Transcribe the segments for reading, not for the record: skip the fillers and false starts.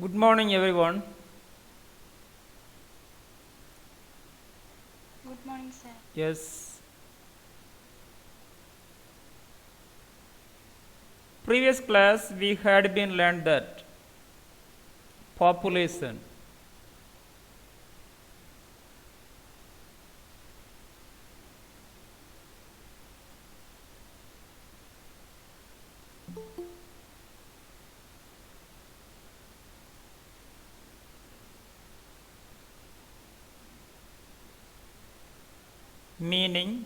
Good morning, everyone. Good morning, sir. Yes, previous class we had been learned that population meaning,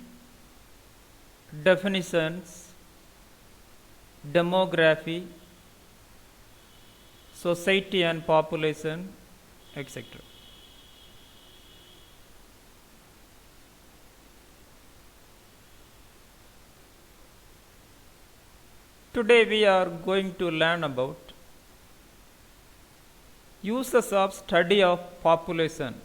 definitions, demography, society and population, etc. Today we are going to learn about uses of study of population.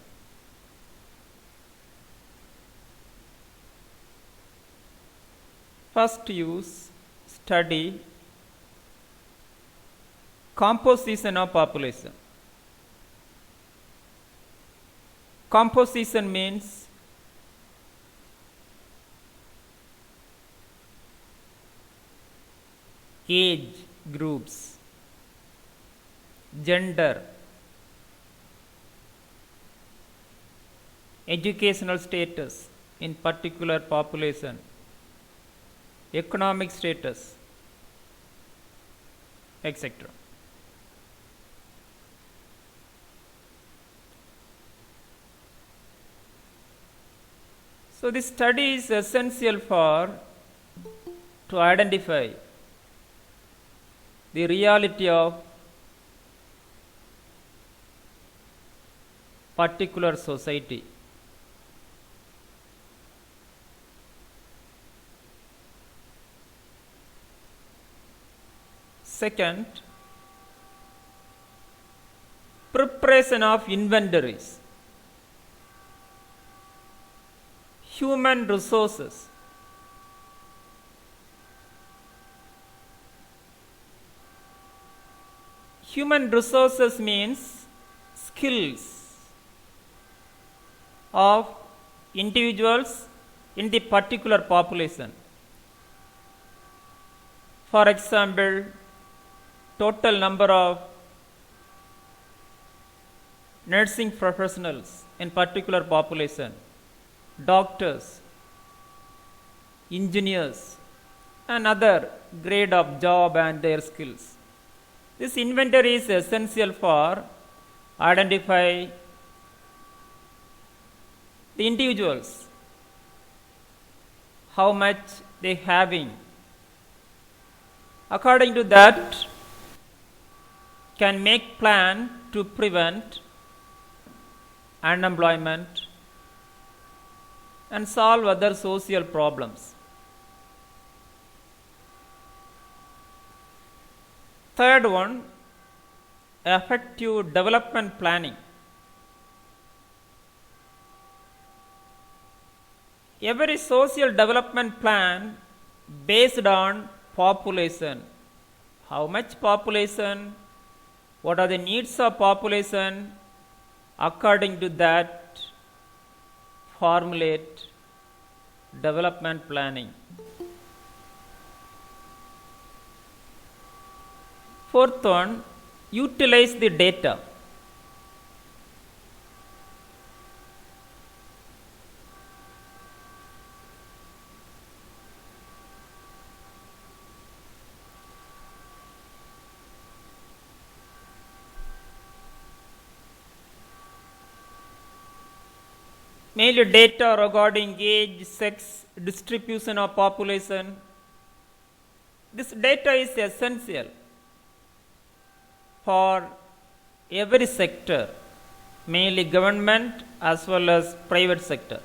First use, study composition of population. Composition means age groups, gender, educational status in particular population, economic status, etc. So this study is essential for to identify the reality of particular society. Second, preparation of inventories. Human resources. Human resources means skills of individuals in the particular population. For example, total number of nursing professionals in particular population, doctors, engineers, and other grade of job and their skills. This inventory is essential for identify the individuals, how much they having. According to that, can make plan to prevent unemployment and solve other social problems. Third one, effective development planning. Every social development plan based on population. How much population? What are the needs of population? According to that, formulate development planning. Fourth one, utilize the data. Mainly data regarding age, sex, distribution of population. This data is essential for every sector, mainly government as well as private sector,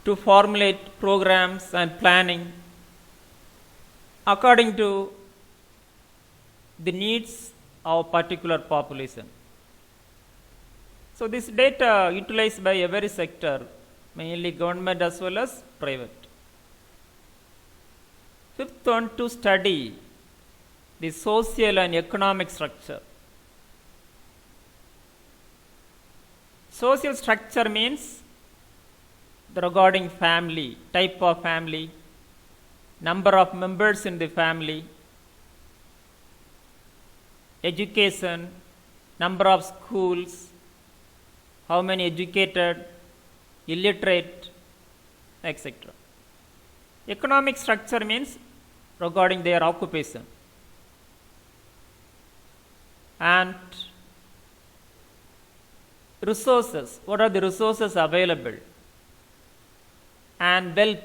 to formulate programs and planning according to the needs of particular population. So this data utilized by every sector, mainly government as well as private. Fifth one, to study the social and economic structure. Social structure means the regarding family, type of family, number of members in the family, education, number of schools, how many educated, illiterate, etc. Economic structure means regarding their occupation. And resources, what are the resources available? And wealth,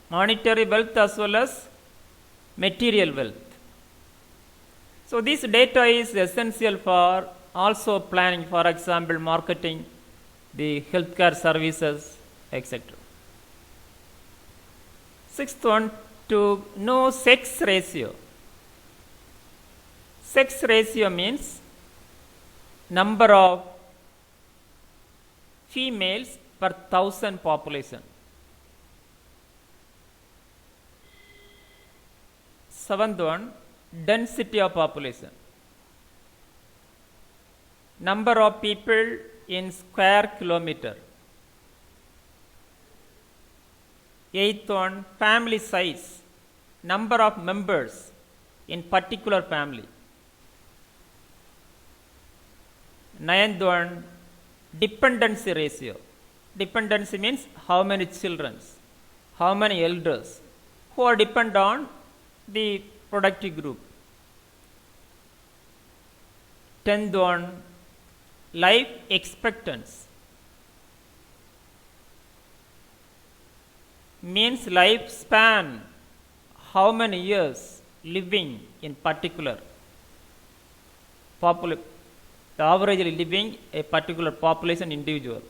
monetary wealth as well as material wealth. So this data is essential for also planning, for example, marketing, the healthcare services, etc. Sixth one, to know sex ratio. Sex ratio means number of females per 1,000 population. Seventh one, density of population. Number of people in square kilometer. Eighth one, family size. Number of members in particular family. Ninth one, dependency ratio. Dependency means how many children, how many elders who are depend on the productive group. Tenth one, life expectancy. Means lifespan, how many years living in particular the average living a particular population individual.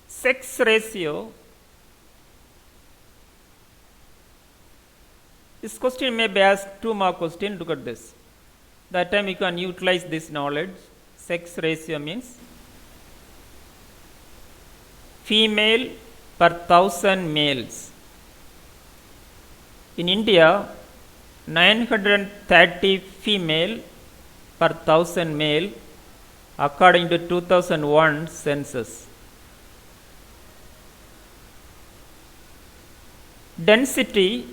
Sex ratio, this question may be asked 2 more questions. Look at this. That time you can utilize this knowledge. Sex ratio means female per 1,000 males. In India, 930 female per 1,000 male according to 2001 census. Density,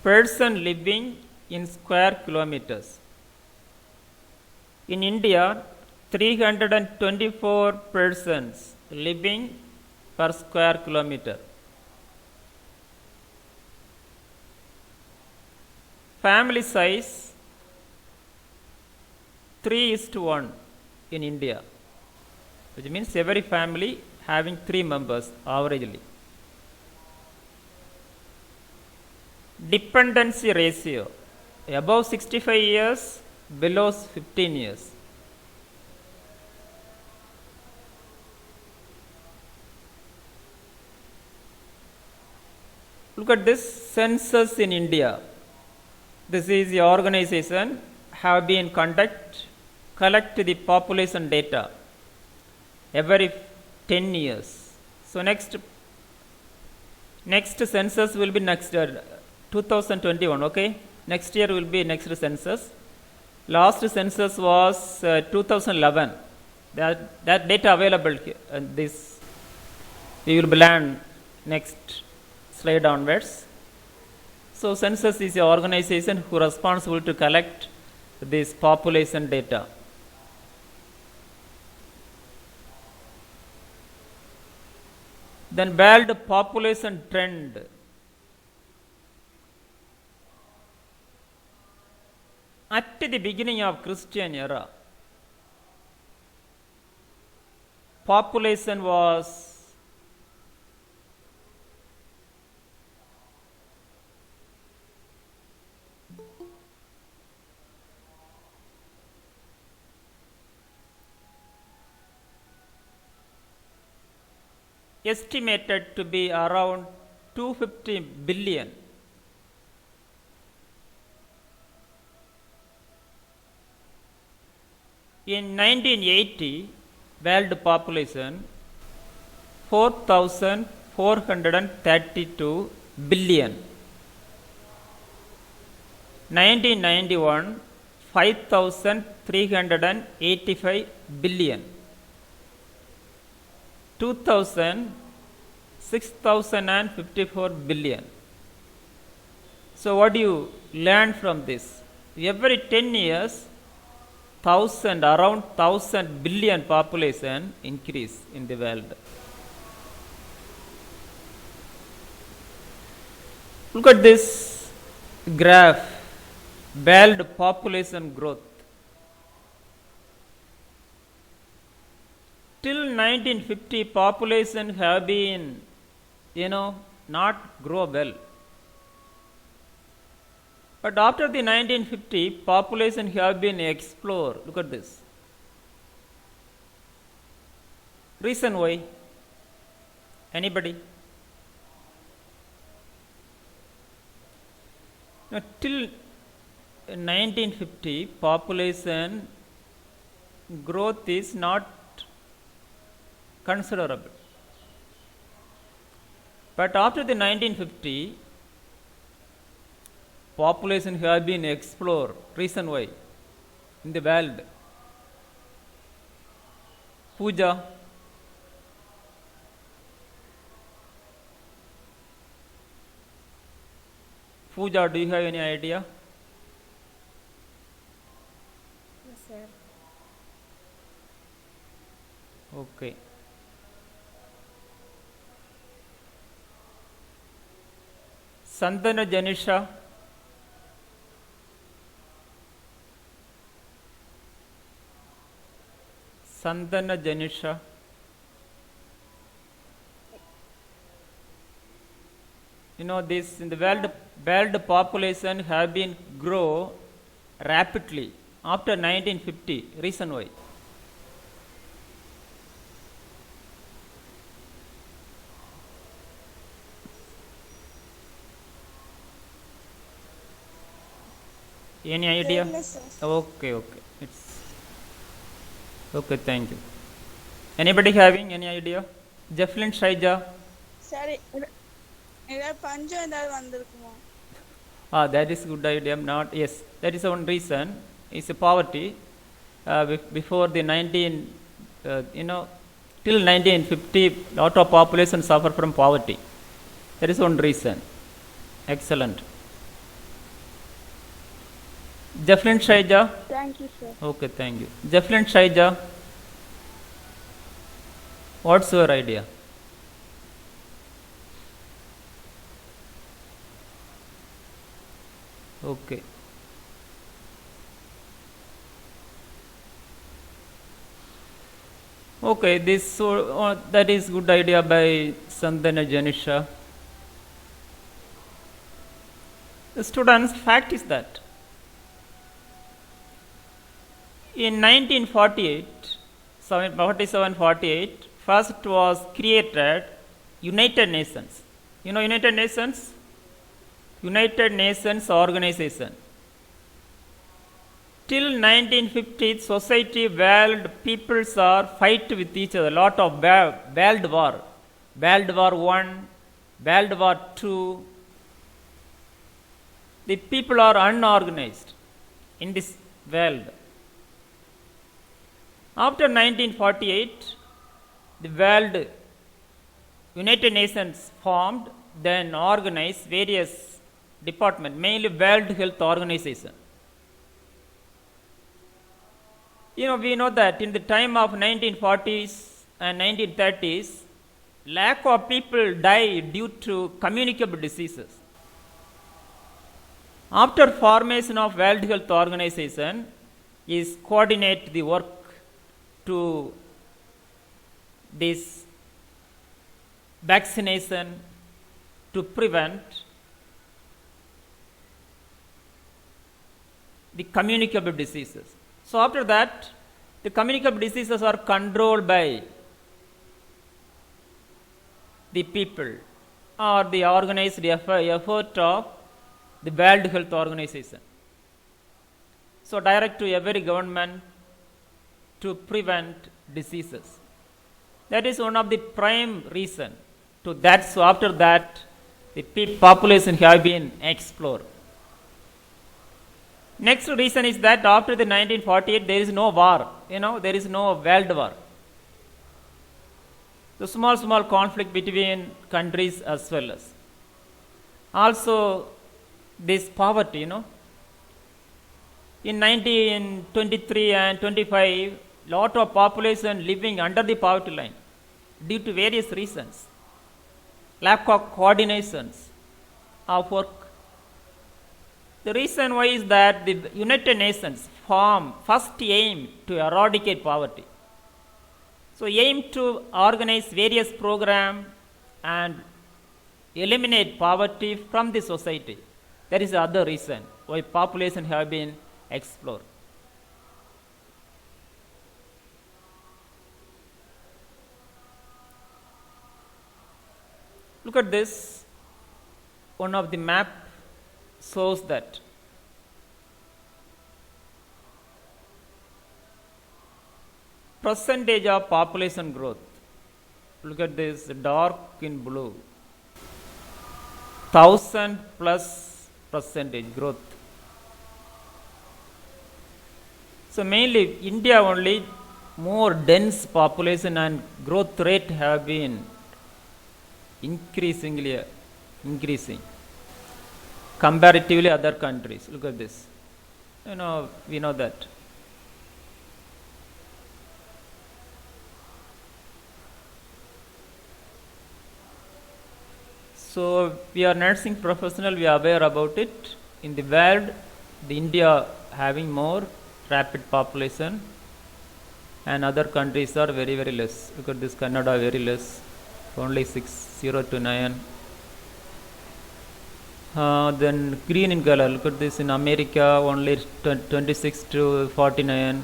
person living in square kilometers. In India, 324 persons living per square kilometer. Family size, 3:1 in India, which means every family having 3 members averagely. Dependency ratio, above 65 years, below 15 years. Look at this census in India. This is the organization have been collect the population data every 10 years. So next census will be next 2021. Okay, next year will be next census. Last census was 2011. That data available here. This we will learn next slide onwards. So census is an organization who is responsible to collect this population data. Then world population trend. At the beginning of Christian era, population was estimated to be around 250 billion. In 1980, world population 4,432 billion. 1991, 5,385 billion. 2000, 6,054 billion. So what do you learn from this? Every 10 years, around 1,000 billion population increase in the world. Look at this graph, world population growth. Till 1950, population have been, not grow well. But after the 1950, population have been explored. Look at this. Reason why? Anybody? Now, till 1950, population growth is not considerable. But after the 1950, population have been explored. Reason why? In the world. Pooja. Pooja, do you have any idea? Yes, sir. Okay. Sandana Janisha. Sandana Janisha. This in the world population have been grow rapidly after 1950. Reason why? Any idea? Yes, sir. Okay. It's okay. Thank you. Anybody having any idea? Jefflin Shaija. சரி ஏதாவது பஞ்சம் ஏதாவது வந்திருக்குமா? That is good idea. Not yes. That is one reason. It's a poverty. Before the 19, till 1950, lot of population suffer from poverty. That is one reason. Excellent. Jefflin Shaija. Thank you, sir. Okay, thank you. Jefflin Shaija. What's your idea? Okay. Okay, that is good idea by Sandana Janisha. Students, fact is that in 1948, 47-48, first was created United Nations. United Nations? United Nations Organization. Till 1950, society, world, peoples are fight with each other. Lot of world war. World War I, World War II. The people are unorganized in this world. After 1948, the world United Nations formed, then organized various departments, mainly World Health Organization. We know that in the time of 1940s and 1930s, lack of people died due to communicable diseases. After formation of World Health Organization, is coordinate the work to this vaccination to prevent the communicable diseases. So after that, the communicable diseases are controlled by the people or the organized effort of the World Health Organization. So direct to every government to prevent diseases. That is one of the prime reason to that. So after that, the population have been explored. Next reason is that after the 1948 there is no war, there is no world war. The small conflict between countries as well as. Also this poverty, in 1923 and 25, lot of population living under the poverty line due to various reasons. Lack of coordinations of work. The reason why is that the United Nations first aim to eradicate poverty. So aim to organize various programs and eliminate poverty from the society. That is the other reason why population have been explored. Look at this. One of the map shows that percentage of population growth. Look at this, dark in blue. 1000+% growth. So mainly India only more dense population and growth rate have been increasing comparatively other countries. Look at this. We know that. So we are nursing professional, we are aware about it. In the world, the India having more rapid population and other countries are very, very less. Look at this, Canada very less, only 609. Then green in color, look at this, in America only 26 to 49.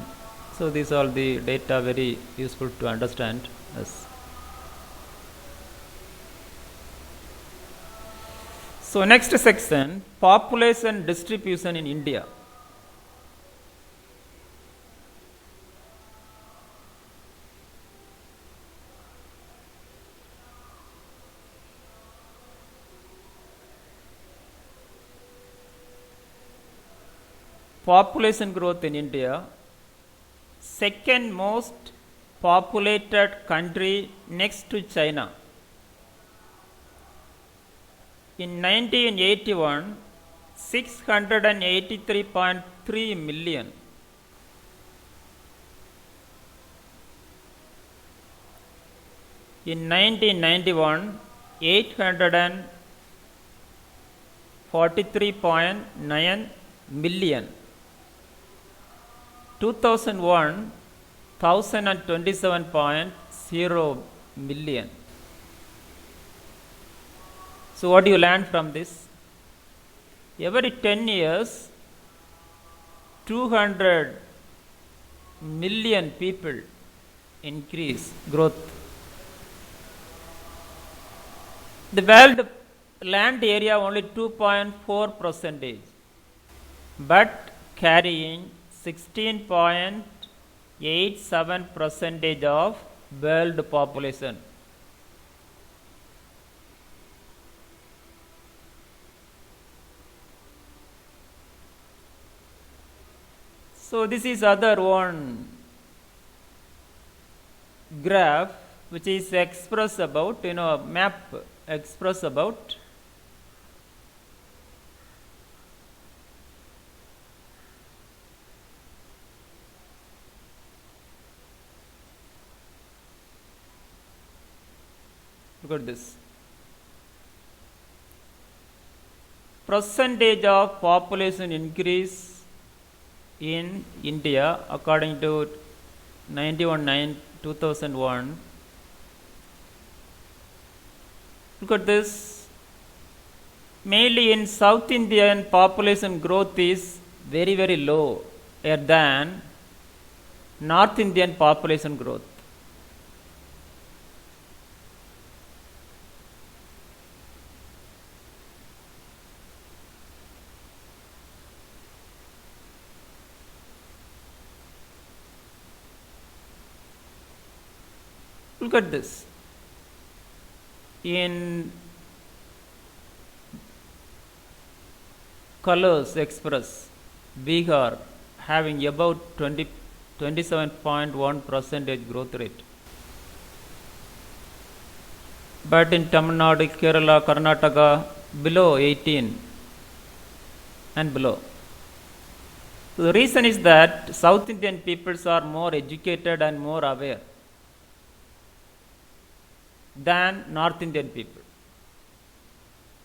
So these are the data very useful to understand. Yes. So next section, population distribution in India. Population growth in India, second most populated country next to China. In 1981, 683.3 million. In 1991, 843.9 million. 2001, 1027.0 million. So what do you learn from this? Every 10 years, 200 million people increase growth. The world land area only 2.4%, but carrying 16.87% of world population. So this is other one graph which is express about, map express about look at this. Percentage of population increase in India according to 2001. Look at this. Mainly in South Indian population growth is very, very low than North Indian population growth. Look at this. In colors express Bihar having about 27.1% growth rate. But in Tamil Nadu, Kerala, Karnataka, below 18 and below. So the reason is that South Indian peoples are more educated and more aware than North Indian people.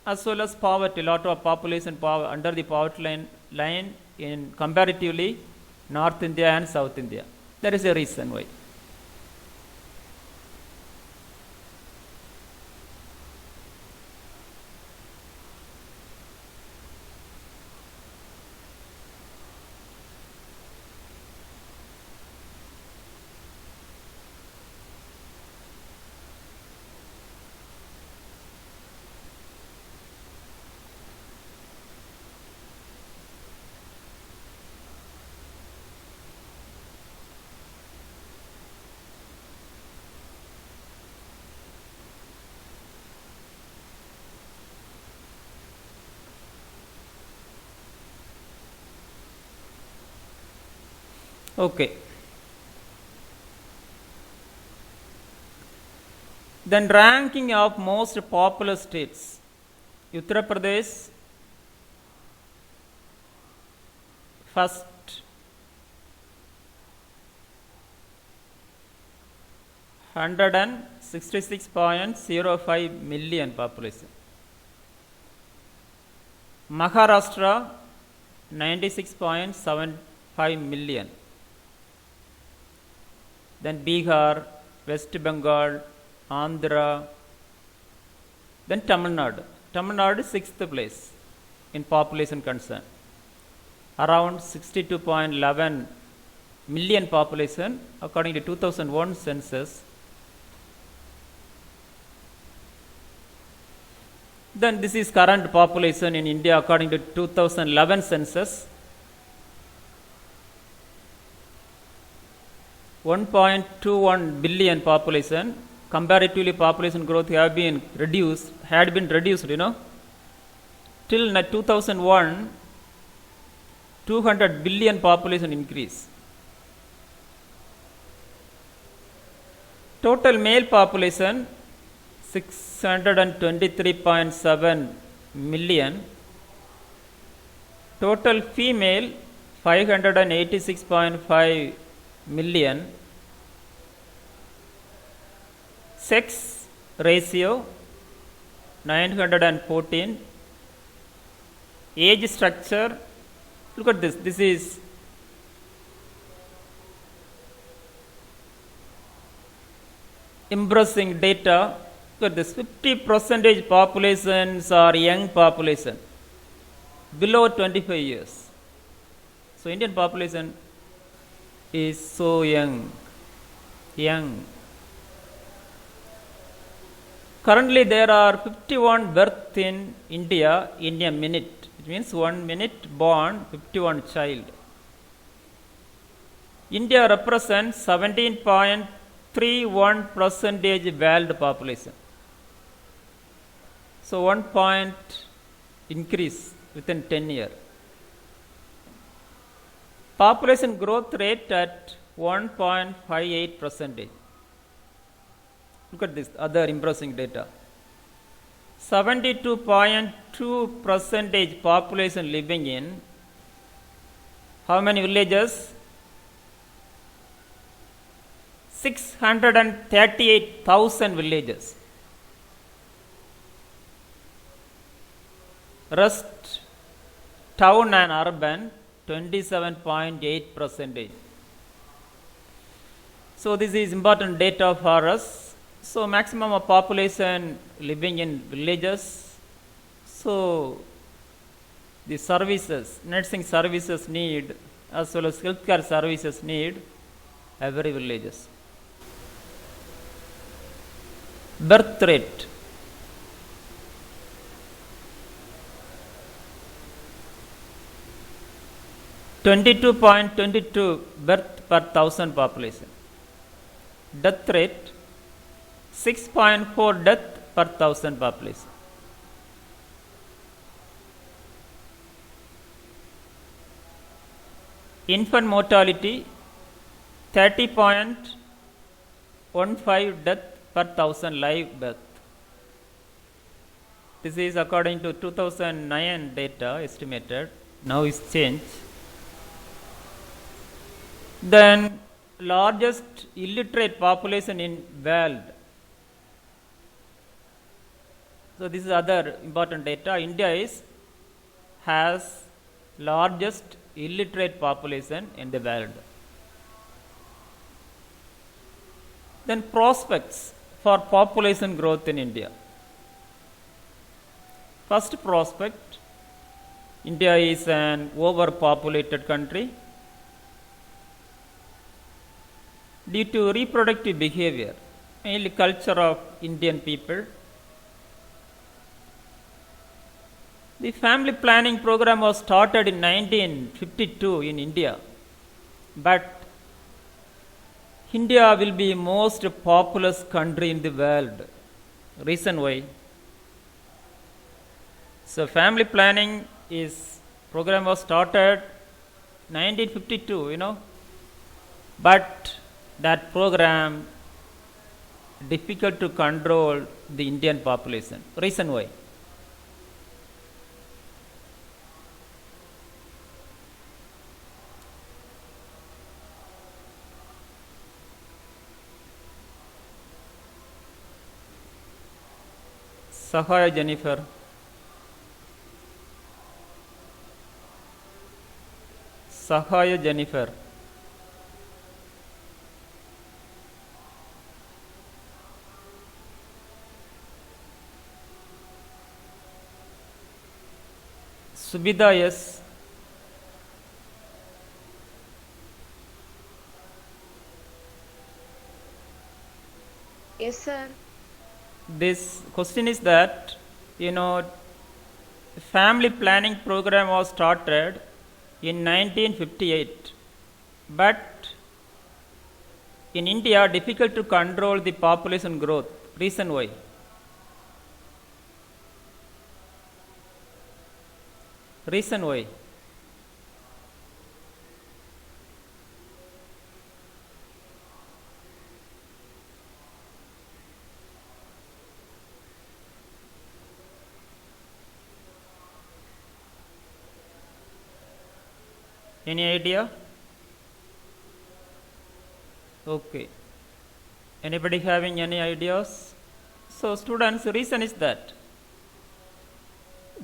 As well as poverty, a lot of population under the poverty line in comparatively North India and South India. There is a reason why. Okay. Then ranking of most populous states. Uttar Pradesh first. $166.05 million population. Maharashtra 96.75 million. Then Bihar, West Bengal, Andhra, then Tamil Nadu. Tamil Nadu 6th place in population concern. Around 62.11 million population according to 2001 census. Then this is current population in India according to 2011 census. 1.21 billion population. Comparatively, population growth had been reduced, till 2001, 200 billion population increase. Total male population 623.7 million. Total female 586.5 million. Sex ratio 914. Age structure, look at this. This is embarrassing data. Look at this. 50% populations are young population, below 25 years. So Indian population is so young. Currently there are 51 births in India in a minute. It means 1 minute born, 51 child. India represents 17.31% world population. So 1 point increase within 10 years. Population growth rate at 1.58%. Look at this other impressive data. 72.2% population living in how many villages? 638,000 villages. Rest town and urban 27.8%. So this is important data for us. So maximum of population living in villages. So the services, nursing services need as well as healthcare services need every villages. Birth rate. .22 birth per thousand population. Death rate 6.4 death per thousand population. infant mortality 30.15 death per thousand live birth. This is according to 2009 data estimated. Now it's changed. Then largest illiterate population in world. So this is other important data. India has largest illiterate population in the world. Then prospects for population growth in India. First prospect, India is an overpopulated country. Due to reproductive behavior, mainly culture of Indian people, the family planning program was started in 1952 in India, but India will be most populous country in the world. Reason why? So family planning program was started 1952, but that program difficult to control the Indian population. Reason why? Sahaya Jennifer. Sahaya Jennifer. Subida yes. Yes, sir. This question is that, family planning program was started in 1958, but in India difficult to control the population growth. Reason why? Reason why? Any idea? Okay. Anybody having any ideas? So students, the reason is that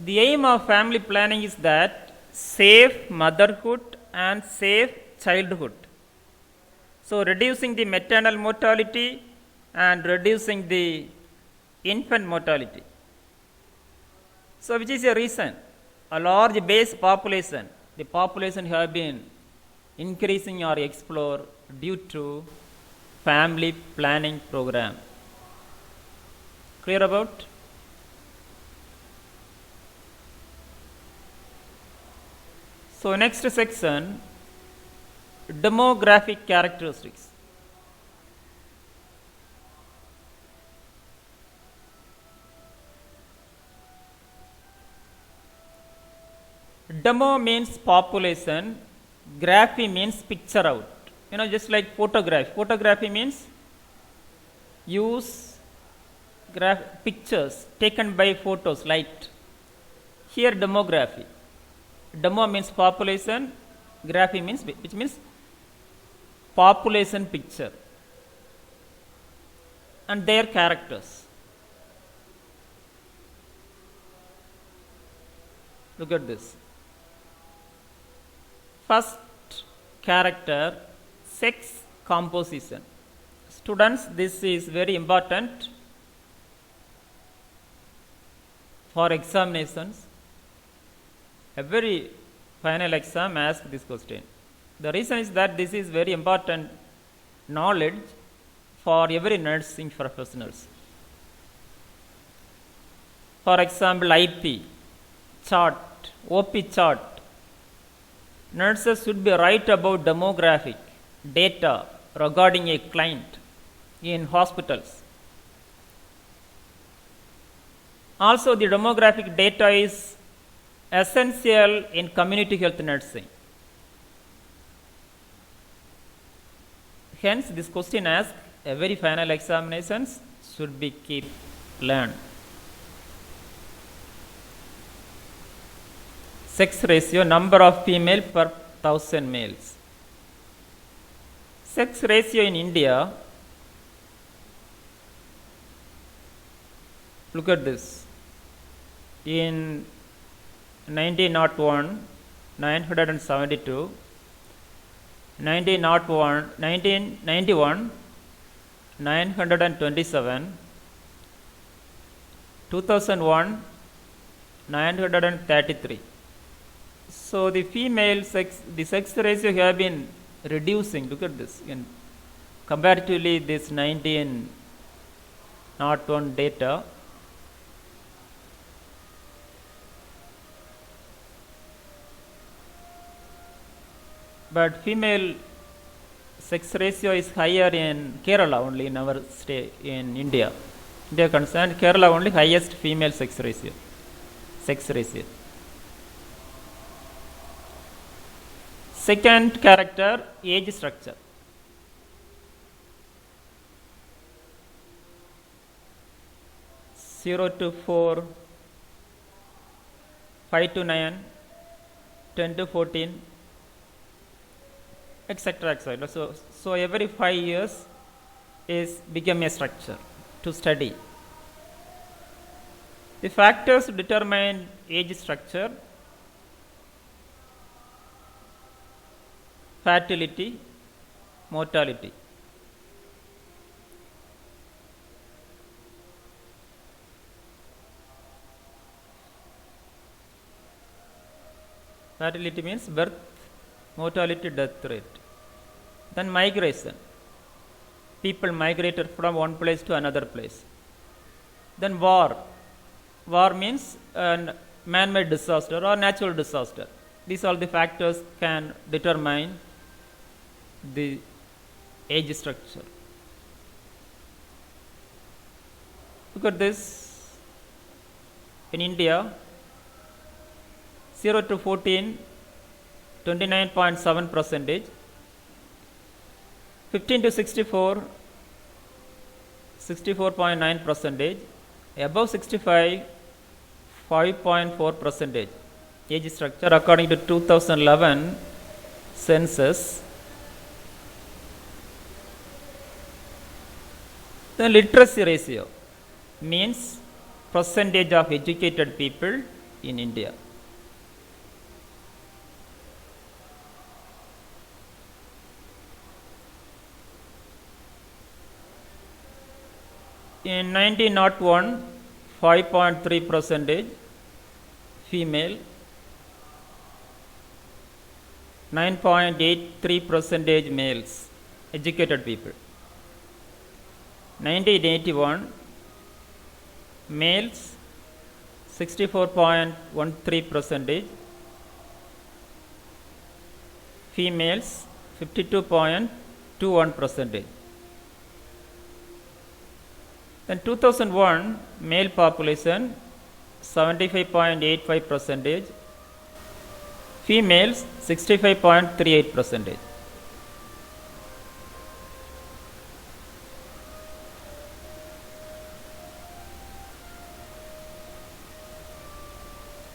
the aim of family planning is that safe motherhood and safe childhood. So reducing the maternal mortality and reducing the infant mortality. So which is a reason? A large base population, the population have been increasing or explore due to family planning program. Clear about? So next section, demographic characteristics. Demo means population, graphy means picture out. Just like photography. Photography means use pictures taken by photos, light. Here demography. Demo means population, graphy means, which means population picture and their characters. Look at this. First character, sex composition. Students, this is very important for examinations. Every final exam asks this question. The reason is that this is very important knowledge for every nursing professionals. For example, IP chart, OP chart. Nurses should be right about demographic data regarding a client in hospitals. Also, the demographic data is essential in community health nursing. Hence, this question asks every final examinations should be keep learned. Sex ratio, number of female per 1000 males. Sex ratio in India, look at this. In 1901, 972, 1991, 927, 2001, 933. So the female sex, the sex ratio have been reducing. Look at this. In comparatively, this 1901 data. But female sex ratio is higher in Kerala only, in our state, in India. India concerned, Kerala only highest female sex ratio. Second character, age structure. Zero to 4, 5 to 9, 10 to 14, etc. etc. So every 5 years is become a structure to study. The factors determine age structure: fertility, mortality. Fertility means birth, mortality, death rate. Then migration. People migrated from one place to another place. Then war. War means man-made disaster or natural disaster. These all the factors can determine the age structure. Look at this. In India, 0 to 14, 29.7%. 15 to 64, 64.9%. Above 65, 5.4%. Age structure according to 2011 census. The literacy ratio means percentage of educated people in India. In 1901, 5.3% female, 9.83% males, educated people. 1981, males 64.13%, females 52.21%. Then 2001, male population 75.85%, females 65.38%.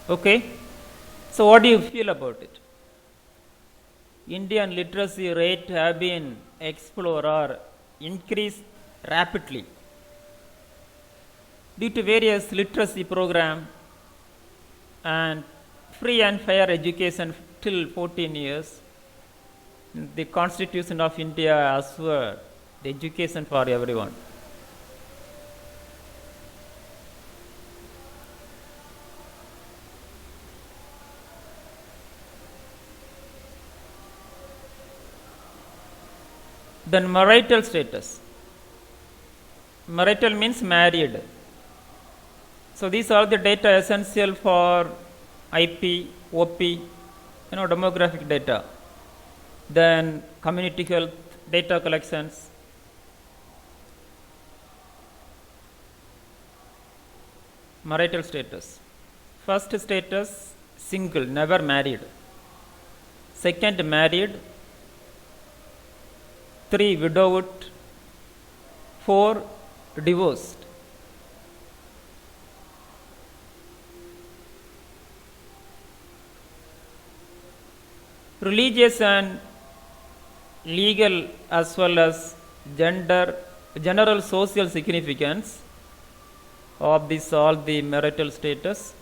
Okay, so what do you feel about it? Indian literacy rate have been explored or increased rapidly due to various literacy program and free and fair education till 14 years. The Constitution of India assured the education for everyone. Then marital status. Marital means married. So these are the data essential for IP, OP, demographic data. Then community health data collections. Marital status. First status, single, never married. Second, married. 3 widowed, 4 divorced. Religious and legal as well as general social significance of this all the marital status.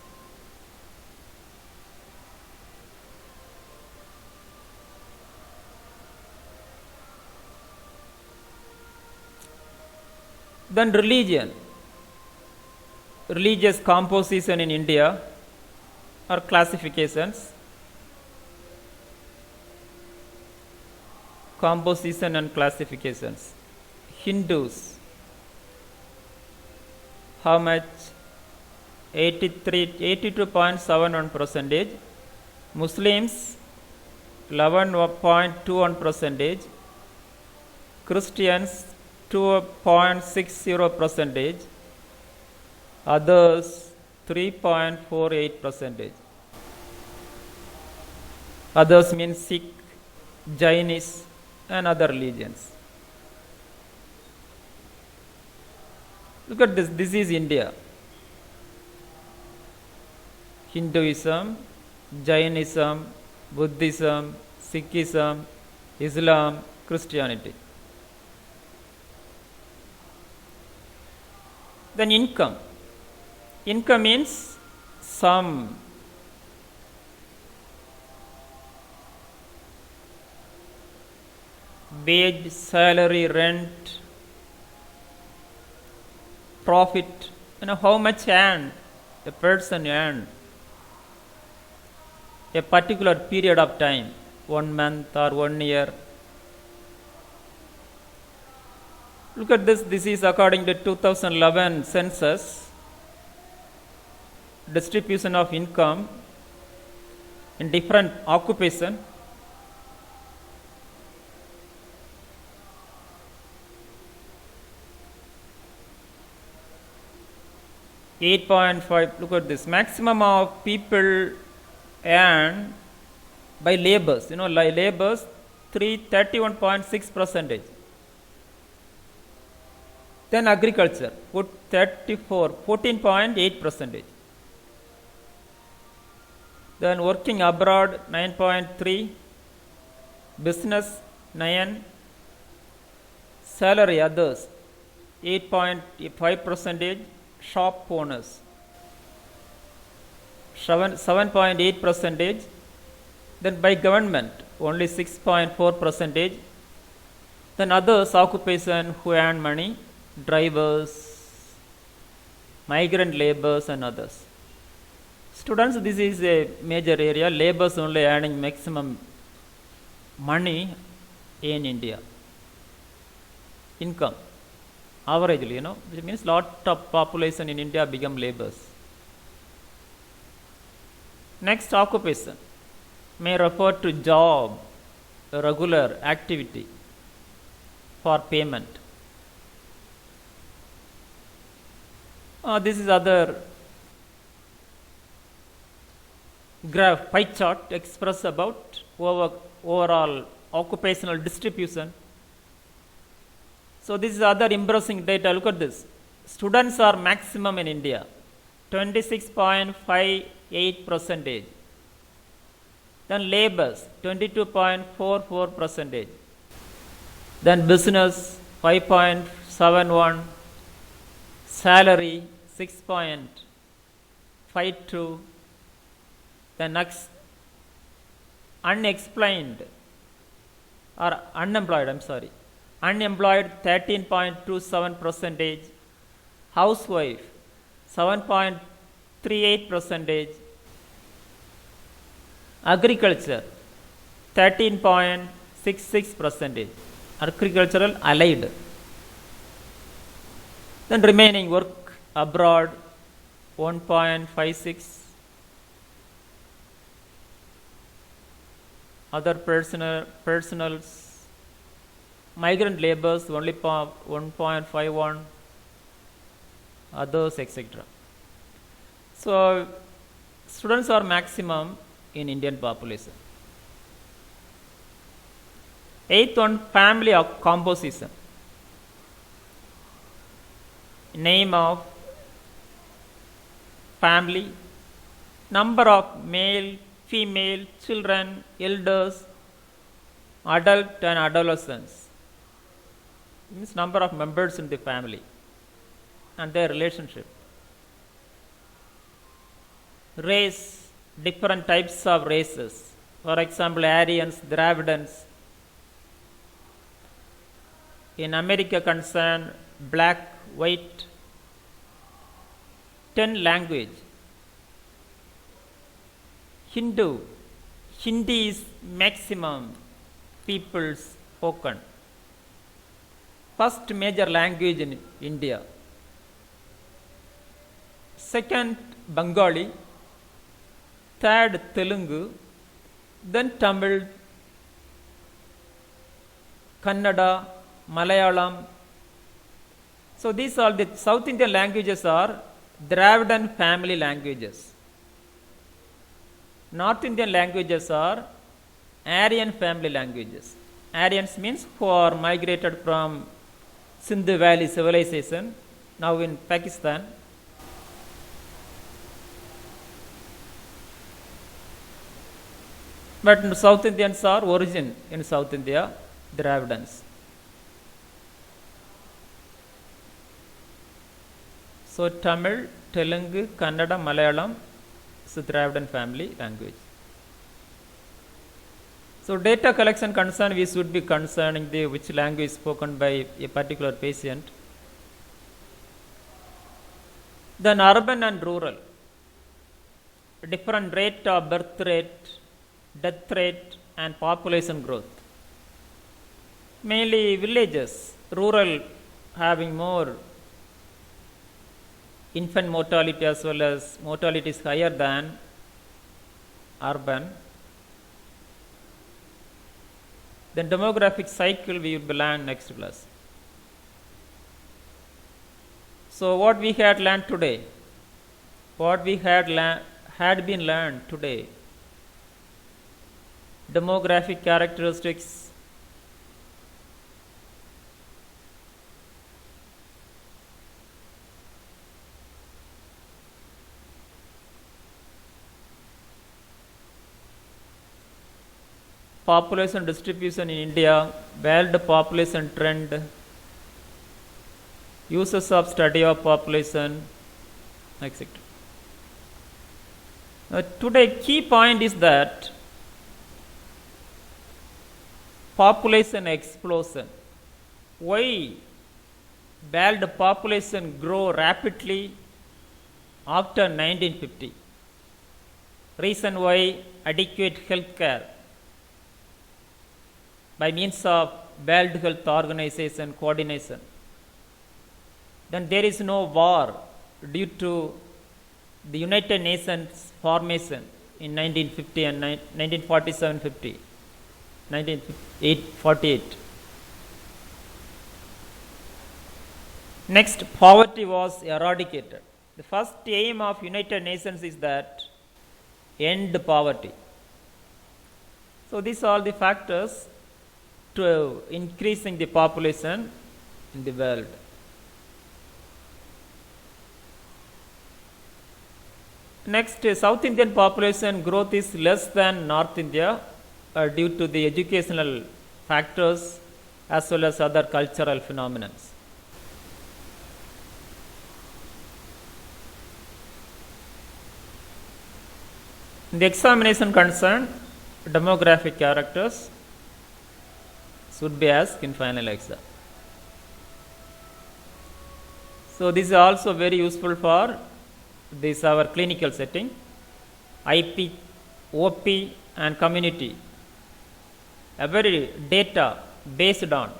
Then religion, religious composition in India or classifications, composition and classifications. Hindus, how much? 82.71 percentage. Muslims, 11.21 percentage. Christians, 2.60 percentage. Others, 3.48 percentage. Others means Sikh, Jainis, and other religions. Look at this. This is India. Hinduism, Jainism, Buddhism, Sikhism, Islam, Christianity. Then income. Income means sum. Wage, salary, rent, profit, how much a person earn a particular period of time, 1 month or 1 year. Look at this. This is according to 2011 census distribution of income in different occupation. $8.5. Look at this. Maximum of people earn by labors. Like labors, 31.6 percentage. Then agriculture, 14.8 percentage. Then working abroad, 9.3. Business, 9. Salary, others, 8.5 percentage. Shop owners, 7.8 percentage. Then by government, only 6.4 percentage. Then others occupation who earn money, drivers, migrant laborers, and others. Students, this is a major area. Laborers only earning maximum money in India. Income. Averagely, which means lot of population in India become laborers. Next, occupation may refer to job, a regular activity for payment. This is other graph, pie chart express about overall occupational distribution. So this is other embarrassing data. Look at this. Students are maximum in India, 26.58 percentage. Then labors, 22.44 percentage. Then business, 5.71. Salary, 6.52. Then next, unemployed, 13.27 percentage. Housewife, 7.38 percentage. Agriculture, 13.66 percentage. Agricultural allied. Then remaining work abroad, 1.56. Other personals, migrant laborers only 1.51, others, etc. So students are maximum in Indian population. Eighth one, family of composition. Name of family, number of male, female, children, elders, adult and adolescents. Means number of members in the family and their relationship. Race, different types of races. For example, Aryans, Dravidians. In America concern, black, white. 10 language. Hindu. Hindi is maximum people spoken. First major language in India. Second, Bengali. Third, Telugu. Then Tamil, Kannada, Malayalam. So these are the South Indian languages are Dravidian family languages. North Indian languages are Aryan family languages. Aryans means who are migrated from Sindhu Valley civilization, now in Pakistan. But South Indians are origin in South India, Dravidians. So Tamil, Telugu, Kannada, Malayalam is a Dravidian family language. So data collection concern, we should be concerning the which language is spoken by a particular patient. Then urban and rural, different rate of birth rate, death rate and population growth. Mainly villages, rural having more infant mortality as well as mortality is higher than urban. Then demographic cycle we will learn next class. So what we had learned today, what we had been learned today, demographic characteristics, population distribution in India, world population trend, uses of study of population, etc. Today key point is that population explosion. Why world population grow rapidly after 1950? Reason why adequate health care by means of World Health Organization coordination. Then there is no war due to the United Nations formation in 1950 and 1947-50, 1948. Next, poverty was eradicated. The first aim of United Nations is that end poverty. So these are the factors to increasing the population in the world. Next, South Indian population growth is less than North India due to the educational factors as well as other cultural phenomena. In the examination concern, demographic characters should be asked in final exam. So this is also very useful for this our clinical setting, IP, OP and community. Every data based on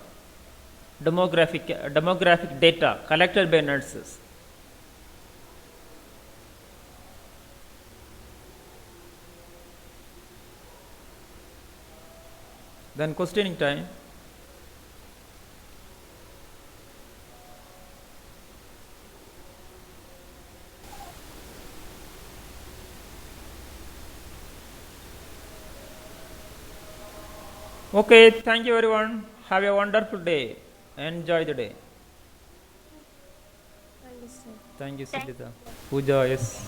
demographic data collected by nurses. Then questioning time. Okay, thank you everyone. Have a wonderful day. Enjoy the day. Thank you, Silita. Pooja, yes.